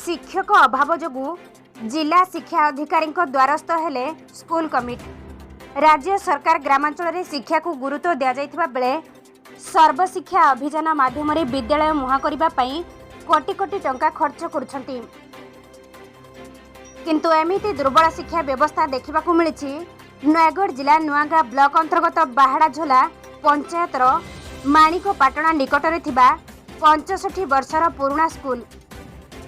शिक्षक अभाव जोगु जिला शिक्षा अधिकारी द्वारस्थ हेले स्कूल कमिटी। राज्य सरकार ग्रामांचल में शिक्षा को गुरुत्व दि जाइथिबा बेले सर्वशिक्षा अभियान माध्यम विद्यालय मुहा करबा पई कोटी कोटी टंका खर्च करुछंती, किंतु एमिति दुर्बल शिक्षा व्यवस्था देखा मिली नयगढ़ जिला नुआगाँ ब्लॉक अंतर्गत बाहाड़ाझोला पंचायतर माणिकपाटଣା निकटरे थिबा 65 वर्षर पुराणा स्कूल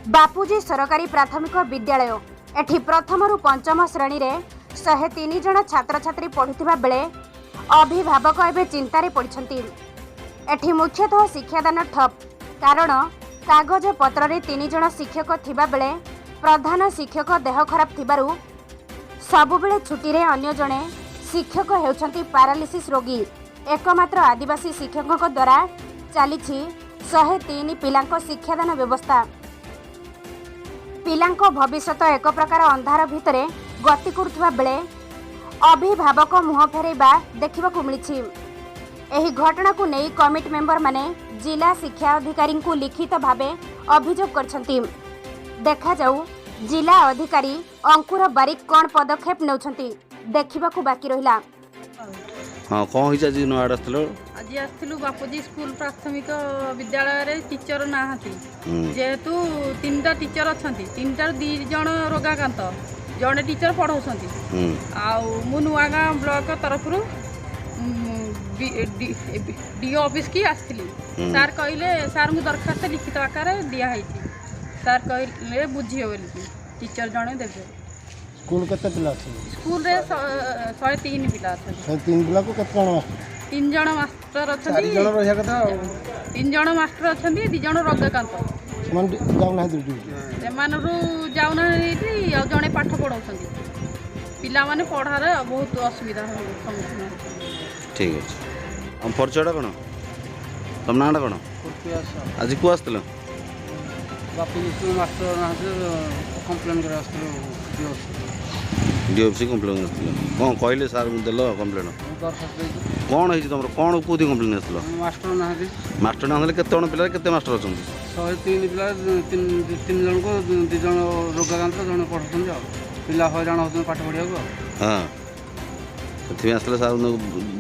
बापूजी सरकारी प्राथमिक विद्यालय। एठी प्रथम रु पंचम श्रेणी रे 103 जन छात्र छात्री पढ़ुथिबा बेले अभिभावक एवं चिंतार पड़छंती। एठी मुख्यतः शिक्षादान ठप, कारण कागज पत्र रे 3 जन शिक्षक थिबा बेले प्रधान शिक्षक देह खराब थिबारु सबुबेले छुट्टी रे अन्य जणे शिक्षक हेउछंती पैरालिसिस रोगी। एकमात्र आदिवासी शिक्षकों द्वारा चली 103 पिलांको शिक्षादान व्यवस्था। पिलांको भविष्यत एक प्रकार अंधार भितरे गति करुवा बेले अभिभावक मुह फेरैबा देखा मिली। एही घटना को नहीं कमिटी मेंबर माने जिला शिक्षा अधिकारी को लिखित भावे अभियोग करछंती। देखा जाऊ जिला अधिकारी अंकुर बारिक कौन पदक्षेप नौछंती देखा बाकी रहिला। हाँ कौन हिचा जी नो आडस्तलो आज आसलु बापूजी स्कूल प्राथमिक विद्यालय रे टीचर नाहांती, जेहेतु 3टा टीचर अछंती, 3टार 2 जण रोगाकांत, जणे टीचर पढ़ाउछंती। आउ मु नुआगाँ ब्लॉक तरफ डी ऑफिस की आसली। सार कहले सार मु दरखास्त लिखित आकार दिया है। सार कहले बुझिए बोली टीचर जणे देबे। स्कूल केते पिला अछि? स्कूल रे 103 पिला अछि। 103 पिला को केते जण मास्टर? 3 जण मास्टर अछंती। 4 जण रहिया कथा। 3 जण मास्टर अछंती, 2 जण रोगाकांत। मन जाउना ड्यूटी। सेमानरु जाउना हेती आ जणे पाठ पढाउछंती। पिला माने पढारे बहुत असुविधा सम्मुखीन। ठीक अछि। हम परिचयटा कोन? तम नाटा कोन? आज को आस्तल? बापू स्कूल मास्टर नाते कंप्लेन करे आस्तल डीओसी कंप्लेन आस्तल। कोन कहले सार देलो कंप्लेन? दरखास्त दे। कोन हेछि तमरो कोन कोथि कंप्लेन आस्तल? मास्टर नाते। मास्टर नाले केते जण पिला केते मास्टर अछंती? 103 पिला 3 जण को 2 जण रोगाकांत जण पढछन जा। पिला हैरान होतन पाठ पढिया को। हां सेथि आस्तल सार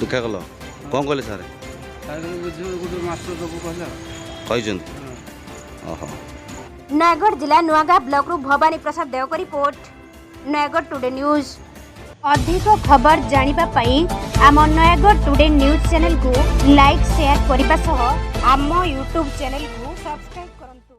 देखा गलो कोन कहले सार? सार गुड मास्टर सब कहला कहजंती। ओहो। नयगढ़ जिला नुआगाँ ब्लॉक रु भवानी प्रसाद देव को रिपोर्ट, नयगढ़ टुडे न्यूज। अधिक खबर जानिबा पई आम नयगढ़ टुडे न्यूज चैनल को लाइक शेयर करने आम यूट्यूब चैनल को सब्सक्राइब करंतु।